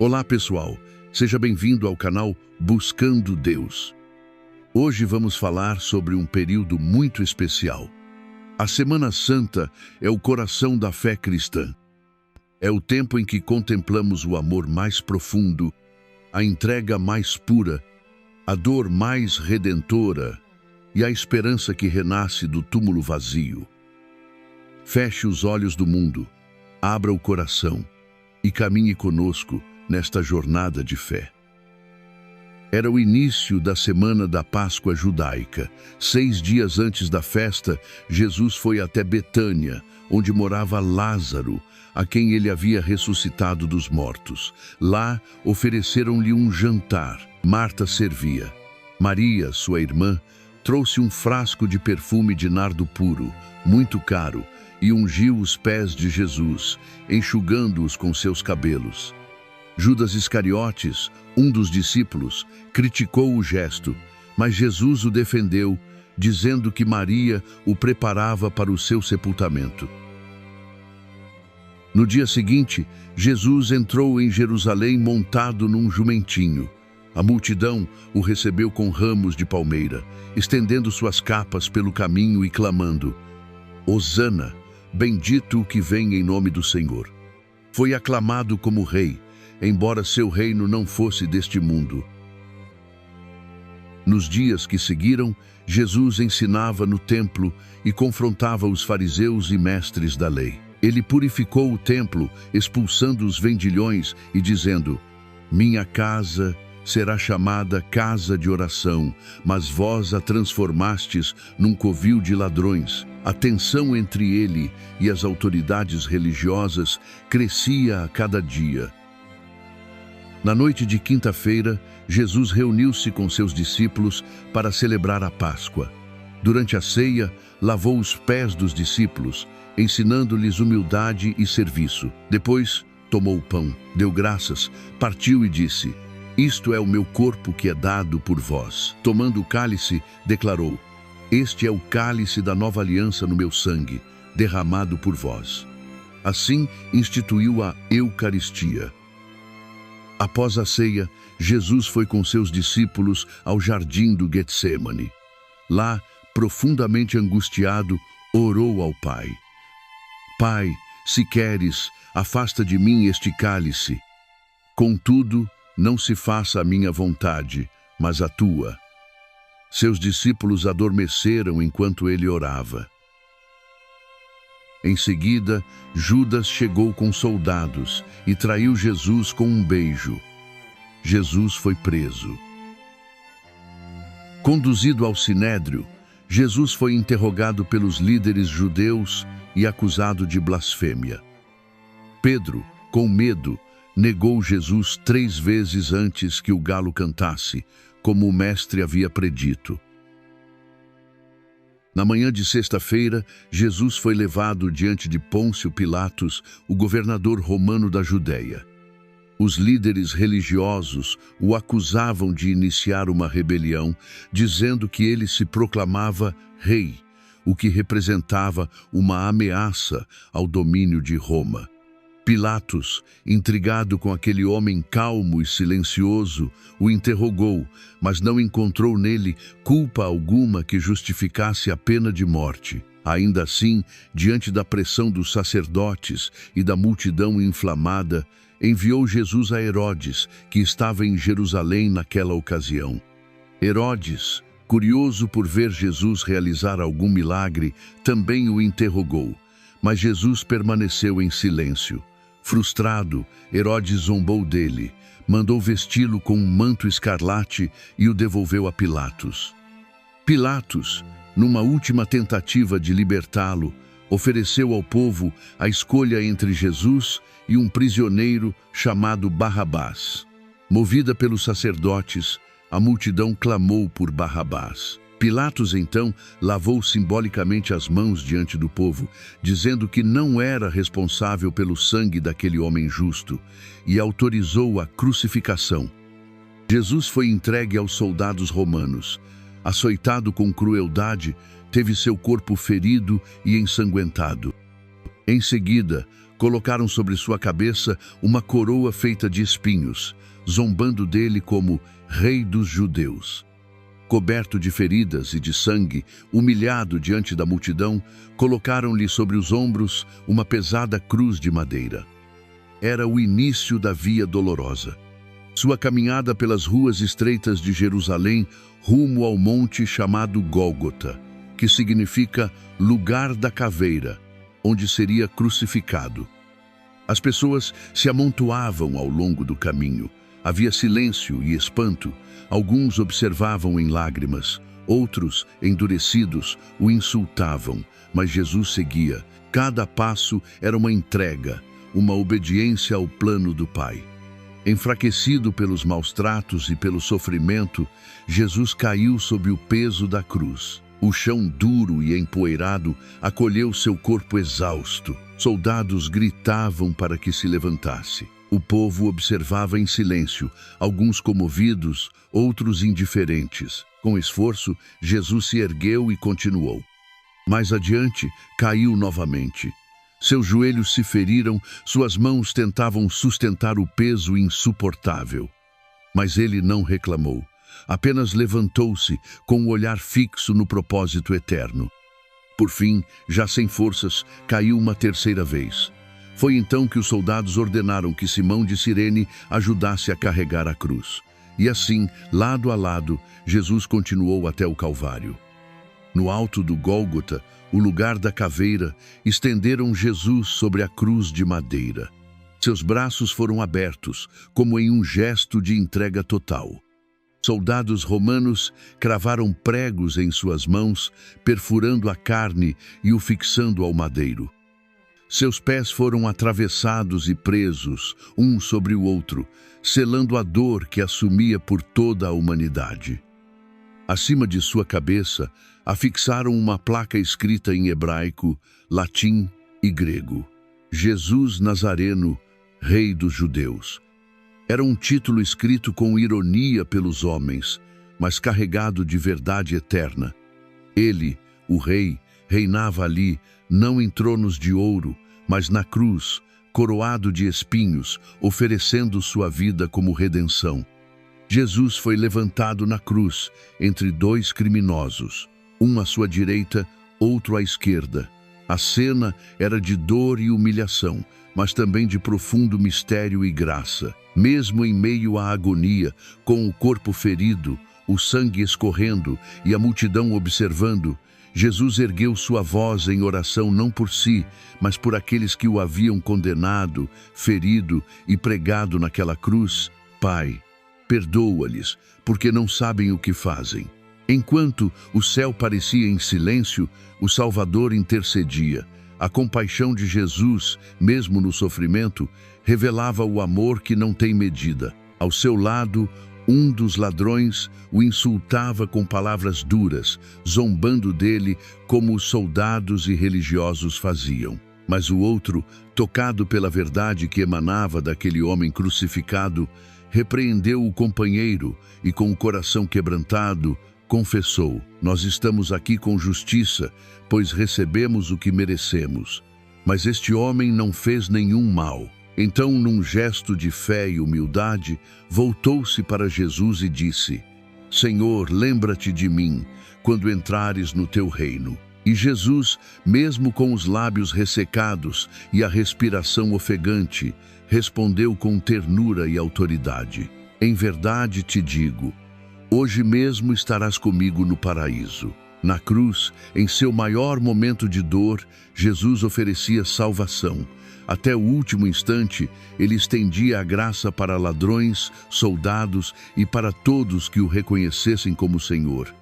Olá pessoal, seja bem-vindo ao canal Buscando Deus. Hoje vamos falar sobre um período muito especial. A Semana Santa é o coração da fé cristã. É o tempo em que contemplamos o amor mais profundo, a entrega mais pura, a dor mais redentora e a esperança que renasce do túmulo vazio. Feche os olhos do mundo, abra o coração e caminhe conosco nesta jornada de fé. Era o início da semana da Páscoa judaica. 6 dias antes da festa, Jesus foi até Betânia, onde morava Lázaro, a quem ele havia ressuscitado dos mortos. Lá, ofereceram-lhe um jantar. Marta servia. Maria, sua irmã, trouxe um frasco de perfume de nardo puro, muito caro, e ungiu os pés de Jesus, enxugando-os com seus cabelos. Judas Iscariotes, um dos discípulos, criticou o gesto, mas Jesus o defendeu, dizendo que Maria o preparava para o seu sepultamento. No dia seguinte, Jesus entrou em Jerusalém montado num jumentinho. A multidão o recebeu com ramos de palmeira, estendendo suas capas pelo caminho e clamando: Hosana, bendito o que vem em nome do Senhor. Foi aclamado como rei, embora seu reino não fosse deste mundo. Nos dias que seguiram, Jesus ensinava no templo e confrontava os fariseus e mestres da lei. Ele purificou o templo, expulsando os vendilhões e dizendo: Minha casa será chamada casa de oração, mas vós a transformastes num covil de ladrões. A tensão entre ele e as autoridades religiosas crescia a cada dia. Na noite de quinta-feira, Jesus reuniu-se com seus discípulos para celebrar a Páscoa. Durante a ceia, lavou os pés dos discípulos, ensinando-lhes humildade e serviço. Depois, tomou o pão, deu graças, partiu e disse: Isto é o meu corpo que é dado por vós. Tomando o cálice, declarou: Este é o cálice da nova aliança no meu sangue, derramado por vós. Assim, instituiu a Eucaristia. Após a ceia, Jesus foi com seus discípulos ao jardim do Getsêmani. Lá, profundamente angustiado, orou ao Pai: Pai, se queres, afasta de mim este cálice. Contudo, não se faça a minha vontade, mas a tua. Seus discípulos adormeceram enquanto ele orava. Em seguida, Judas chegou com soldados e traiu Jesus com um beijo. Jesus foi preso. Conduzido ao Sinédrio, Jesus foi interrogado pelos líderes judeus e acusado de blasfêmia. Pedro, com medo, negou Jesus 3 vezes antes que o galo cantasse, como o mestre havia predito. Na manhã de sexta-feira, Jesus foi levado diante de Pôncio Pilatos, o governador romano da Judéia. Os líderes religiosos o acusavam de iniciar uma rebelião, dizendo que ele se proclamava rei, o que representava uma ameaça ao domínio de Roma. Pilatos, intrigado com aquele homem calmo e silencioso, o interrogou, mas não encontrou nele culpa alguma que justificasse a pena de morte. Ainda assim, diante da pressão dos sacerdotes e da multidão inflamada, enviou Jesus a Herodes, que estava em Jerusalém naquela ocasião. Herodes, curioso por ver Jesus realizar algum milagre, também o interrogou, mas Jesus permaneceu em silêncio. Frustrado, Herodes zombou dele, mandou vesti-lo com um manto escarlate e o devolveu a Pilatos. Pilatos, numa última tentativa de libertá-lo, ofereceu ao povo a escolha entre Jesus e um prisioneiro chamado Barrabás. Movida pelos sacerdotes, a multidão clamou por Barrabás. Pilatos, então, lavou simbolicamente as mãos diante do povo, dizendo que não era responsável pelo sangue daquele homem justo, e autorizou a crucificação. Jesus foi entregue aos soldados romanos. Açoitado com crueldade, teve seu corpo ferido e ensanguentado. Em seguida, Colocaram sobre sua cabeça uma coroa feita de espinhos, zombando dele como Rei dos Judeus. Coberto de feridas e de sangue, humilhado diante da multidão, colocaram-lhe sobre os ombros uma pesada cruz de madeira. Era o início da Via Dolorosa. Sua caminhada pelas ruas estreitas de Jerusalém rumo ao monte chamado Gólgota, que significa lugar da caveira, onde seria crucificado. As pessoas se amontoavam ao longo do caminho. Havia silêncio e espanto. Alguns observavam em lágrimas, outros, endurecidos, o insultavam, mas Jesus seguia. Cada passo era uma entrega, uma obediência ao plano do Pai. Enfraquecido pelos maus tratos e pelo sofrimento, Jesus caiu sob o peso da cruz. O chão duro e empoeirado acolheu seu corpo exausto. Soldados gritavam para que se levantasse. O povo observava em silêncio, alguns comovidos, outros indiferentes. Com esforço, Jesus se ergueu e continuou. Mais adiante, caiu novamente. Seus joelhos se feriram, suas mãos tentavam sustentar o peso insuportável. Mas ele não reclamou. Apenas levantou-se, com o olhar fixo no propósito eterno. Por fim, já sem forças, caiu uma terceira vez. Foi então que os soldados ordenaram que Simão de Cirene ajudasse a carregar a cruz. E assim, lado a lado, Jesus continuou até o Calvário. No alto do Gólgota, o lugar da caveira, estenderam Jesus sobre a cruz de madeira. Seus braços foram abertos, como em um gesto de entrega total. Soldados romanos cravaram pregos em suas mãos, perfurando a carne e o fixando ao madeiro. Seus pés foram atravessados e presos, um sobre o outro, selando a dor que assumia por toda a humanidade. Acima de sua cabeça, afixaram uma placa escrita em hebraico, latim e grego. Jesus Nazareno, Rei dos Judeus. Era um título escrito com ironia pelos homens, mas carregado de verdade eterna. Ele, o Rei, reinava ali, não em tronos de ouro, mas na cruz, coroado de espinhos, oferecendo sua vida como redenção. Jesus foi levantado na cruz, entre dois criminosos, um à sua direita, outro à esquerda. A cena era de dor e humilhação, mas também de profundo mistério e graça. Mesmo em meio à agonia, com o corpo ferido, o sangue escorrendo e a multidão observando, Jesus ergueu sua voz em oração não por si, mas por aqueles que o haviam condenado, ferido e pregado naquela cruz. Pai, perdoa-lhes, porque não sabem o que fazem. Enquanto o céu parecia em silêncio, o Salvador intercedia. A compaixão de Jesus, mesmo no sofrimento, revelava o amor que não tem medida. Ao seu lado, um dos ladrões o insultava com palavras duras, zombando dele como os soldados e religiosos faziam. Mas o outro, tocado pela verdade que emanava daquele homem crucificado, repreendeu o companheiro e, com o coração quebrantado, confessou: nós estamos aqui com justiça, pois recebemos o que merecemos. Mas este homem não fez nenhum mal. Então, num gesto de fé e humildade, voltou-se para Jesus e disse: Senhor, lembra-te de mim, quando entrares no teu reino. E Jesus, mesmo com os lábios ressecados e a respiração ofegante, respondeu com ternura e autoridade: Em verdade te digo, hoje mesmo estarás comigo no paraíso. Na cruz, em seu maior momento de dor, Jesus oferecia salvação. Até o último instante, ele estendia a graça para ladrões, soldados e para todos que o reconhecessem como Senhor.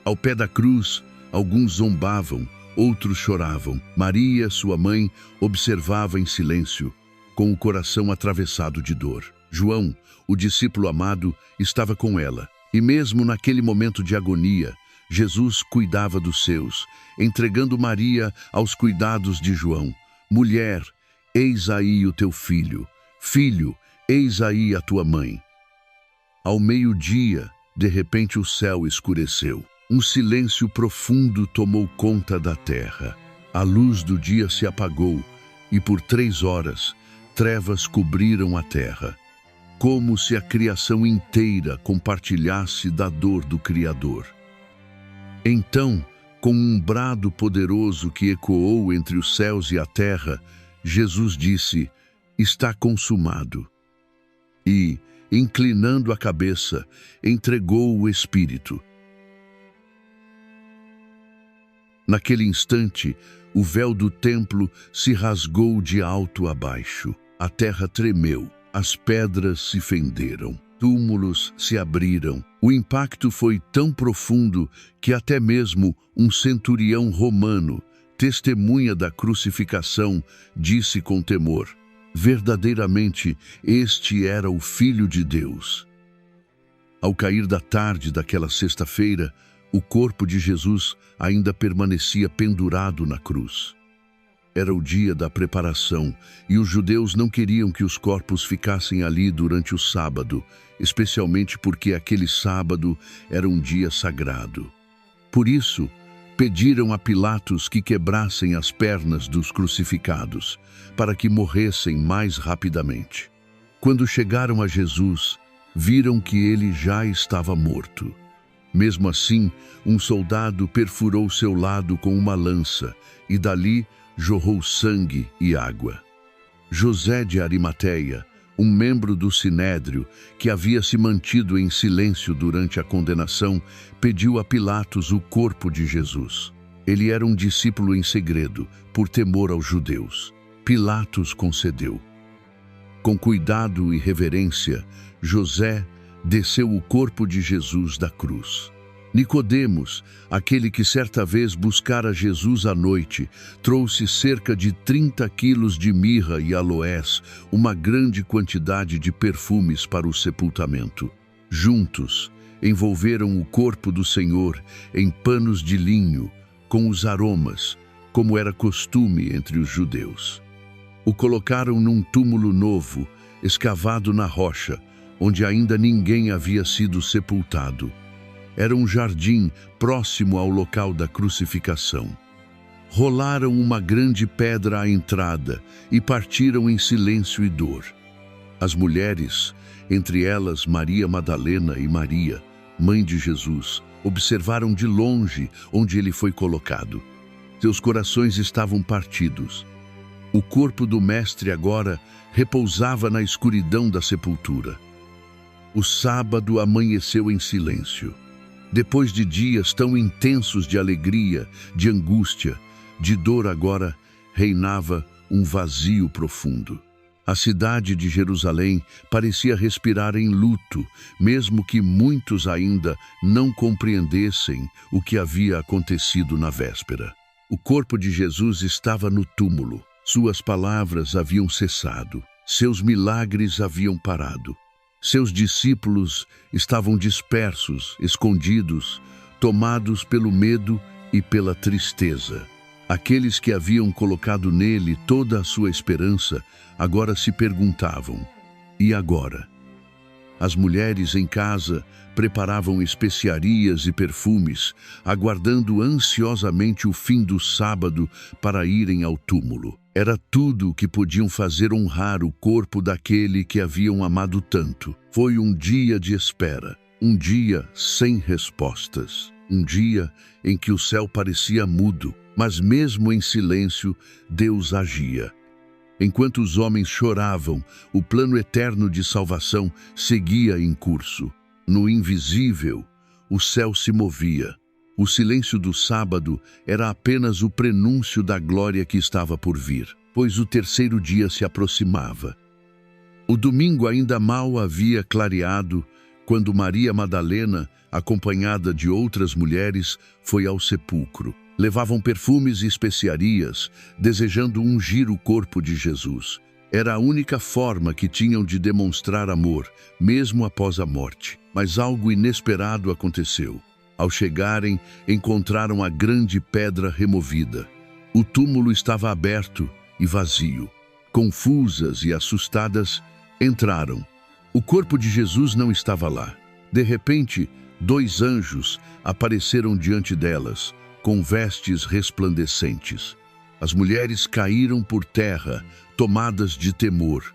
Ao pé da cruz, alguns zombavam, outros choravam. Maria, sua mãe, observava em silêncio, com o coração atravessado de dor. João, o discípulo amado, estava com ela. E mesmo naquele momento de agonia, Jesus cuidava dos seus, entregando Maria aos cuidados de João. Mulher, eis aí o teu filho. Filho, eis aí a tua mãe. Ao meio-dia, de repente o céu escureceu. Um silêncio profundo tomou conta da terra. A luz do dia se apagou e por 3 horas trevas cobriram a terra, como se a criação inteira compartilhasse da dor do Criador. Então, com um brado poderoso que ecoou entre os céus e a terra, Jesus disse: "Está consumado." E, inclinando a cabeça, entregou o Espírito. Naquele instante, o véu do templo se rasgou de alto a baixo. A terra tremeu, as pedras se fenderam, túmulos se abriram. O impacto foi tão profundo que até mesmo um centurião romano, testemunha da crucificação, disse com temor: "Verdadeiramente, este era o Filho de Deus." Ao cair da tarde daquela sexta-feira, o corpo de Jesus ainda permanecia pendurado na cruz. Era o dia da preparação e os judeus não queriam que os corpos ficassem ali durante o sábado, especialmente porque aquele sábado era um dia sagrado. Por isso, pediram a Pilatos que quebrassem as pernas dos crucificados, para que morressem mais rapidamente. Quando chegaram a Jesus, viram que ele já estava morto. Mesmo assim, um soldado perfurou seu lado com uma lança e dali jorrou sangue e água. José de Arimateia, um membro do Sinédrio, que havia se mantido em silêncio durante a condenação, pediu a Pilatos o corpo de Jesus. Ele era um discípulo em segredo, por temor aos judeus. Pilatos concedeu. Com cuidado e reverência, José desceu o corpo de Jesus da cruz. Nicodemos, aquele que certa vez buscara Jesus à noite, trouxe cerca de 30 quilos de mirra e aloés, uma grande quantidade de perfumes para o sepultamento. Juntos, envolveram o corpo do Senhor em panos de linho, com os aromas, como era costume entre os judeus. O colocaram num túmulo novo, escavado na rocha, onde ainda ninguém havia sido sepultado. Era um jardim próximo ao local da crucificação. Rolaram uma grande pedra à entrada e partiram em silêncio e dor. As mulheres, entre elas Maria Madalena e Maria, mãe de Jesus, observaram de longe onde ele foi colocado. Seus corações estavam partidos. O corpo do Mestre agora repousava na escuridão da sepultura. O sábado amanheceu em silêncio. Depois de dias tão intensos de alegria, de angústia, de dor, agora reinava um vazio profundo. A cidade de Jerusalém parecia respirar em luto, mesmo que muitos ainda não compreendessem o que havia acontecido na véspera. O corpo de Jesus estava no túmulo. Suas palavras haviam cessado. Seus milagres haviam parado. Seus discípulos estavam dispersos, escondidos, tomados pelo medo e pela tristeza. Aqueles que haviam colocado nele toda a sua esperança, agora se perguntavam: e agora? As mulheres em casa preparavam especiarias e perfumes, aguardando ansiosamente o fim do sábado para irem ao túmulo. Era tudo o que podiam fazer honrar o corpo daquele que haviam amado tanto. Foi um dia de espera, um dia sem respostas, um dia em que o céu parecia mudo, mas mesmo em silêncio, Deus agia. Enquanto os homens choravam, o plano eterno de salvação seguia em curso. No invisível, o céu se movia. O silêncio do sábado era apenas o prenúncio da glória que estava por vir, pois o terceiro dia se aproximava. O domingo ainda mal havia clareado quando Maria Madalena, acompanhada de outras mulheres, foi ao sepulcro. Levavam perfumes e especiarias, desejando ungir o corpo de Jesus. Era a única forma que tinham de demonstrar amor, mesmo após a morte. Mas algo inesperado aconteceu. Ao chegarem, encontraram a grande pedra removida. O túmulo estava aberto e vazio. Confusas e assustadas, entraram. O corpo de Jesus não estava lá. De repente, 2 anjos apareceram diante delas, com vestes resplandecentes. As mulheres caíram por terra, tomadas de temor,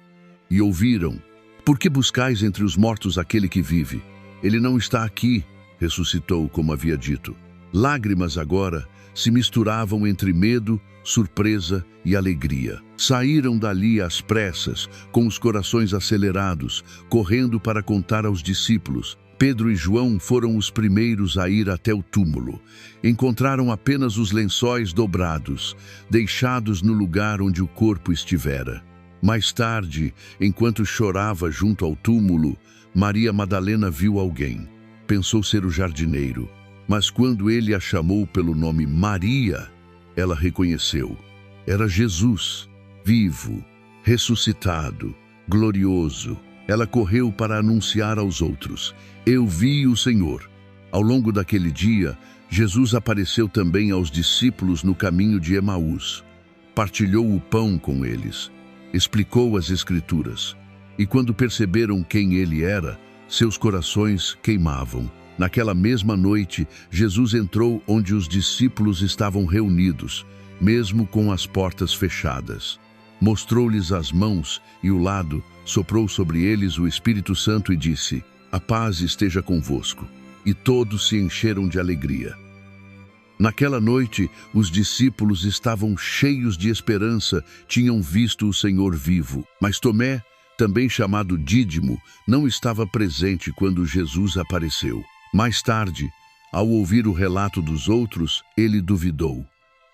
e ouviram: Por que buscais entre os mortos aquele que vive? Ele não está aqui, ressuscitou, como havia dito. Lágrimas agora se misturavam entre medo, surpresa e alegria. Saíram dali às pressas, com os corações acelerados, correndo para contar aos discípulos. Pedro e João foram os primeiros a ir até o túmulo. Encontraram apenas os lençóis dobrados, deixados no lugar onde o corpo estivera. Mais tarde, enquanto chorava junto ao túmulo, Maria Madalena viu alguém. Pensou ser o jardineiro, mas quando ele a chamou pelo nome Maria, ela reconheceu. Era Jesus, vivo, ressuscitado, glorioso. Ela correu para anunciar aos outros: Eu vi o Senhor. Ao longo daquele dia, Jesus apareceu também aos discípulos no caminho de Emaús. Partilhou o pão com eles, explicou as Escrituras. E quando perceberam quem ele era, seus corações queimavam. Naquela mesma noite, Jesus entrou onde os discípulos estavam reunidos, mesmo com as portas fechadas. Mostrou-lhes as mãos e o lado, soprou sobre eles o Espírito Santo e disse: A paz esteja convosco. E todos se encheram de alegria. Naquela noite, os discípulos estavam cheios de esperança, tinham visto o Senhor vivo. Mas Tomé, também chamado Dídimo, não estava presente quando Jesus apareceu. Mais tarde, ao ouvir o relato dos outros, ele duvidou.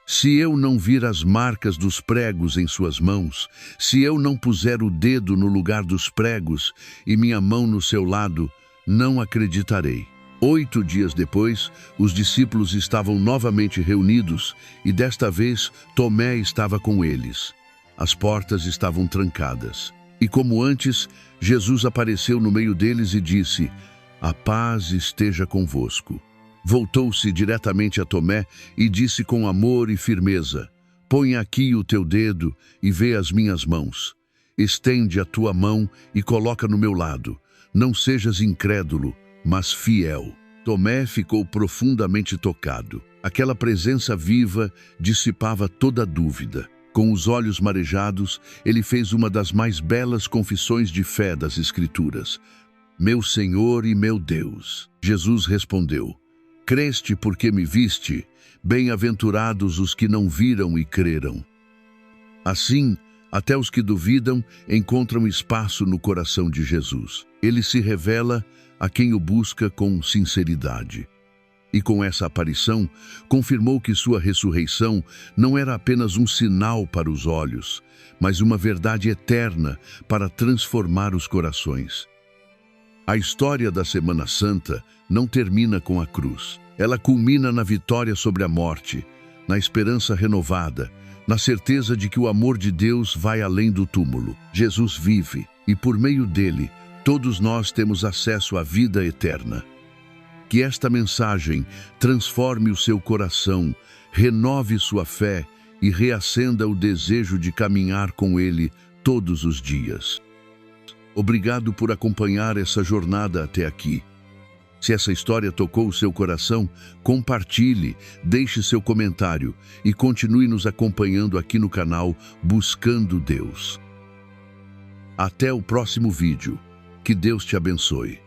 Se eu não vir as marcas dos pregos em suas mãos, se eu não puser o dedo no lugar dos pregos e minha mão no seu lado, não acreditarei. 8 dias depois, os discípulos estavam novamente reunidos e desta vez Tomé estava com eles. As portas estavam trancadas. E como antes, Jesus apareceu no meio deles e disse: A paz esteja convosco. Voltou-se diretamente a Tomé e disse com amor e firmeza: Põe aqui o teu dedo e vê as minhas mãos. Estende a tua mão e coloca no meu lado. Não sejas incrédulo, mas fiel. Tomé ficou profundamente tocado. Aquela presença viva dissipava toda dúvida. Com os olhos marejados, ele fez uma das mais belas confissões de fé das Escrituras: Meu Senhor e meu Deus. Jesus respondeu: Creste porque me viste? Bem-aventurados os que não viram e creram. Assim, até os que duvidam encontram espaço no coração de Jesus. Ele se revela a quem o busca com sinceridade. E com essa aparição, confirmou que sua ressurreição não era apenas um sinal para os olhos, mas uma verdade eterna para transformar os corações. A história da Semana Santa não termina com a cruz. Ela culmina na vitória sobre a morte, na esperança renovada, na certeza de que o amor de Deus vai além do túmulo. Jesus vive e, por meio dele, todos nós temos acesso à vida eterna. Que esta mensagem transforme o seu coração, renove sua fé e reacenda o desejo de caminhar com ele todos os dias. Obrigado por acompanhar essa jornada até aqui. Se essa história tocou o seu coração, compartilhe, deixe seu comentário e continue nos acompanhando aqui no canal Buscando Deus. Até o próximo vídeo. Que Deus te abençoe.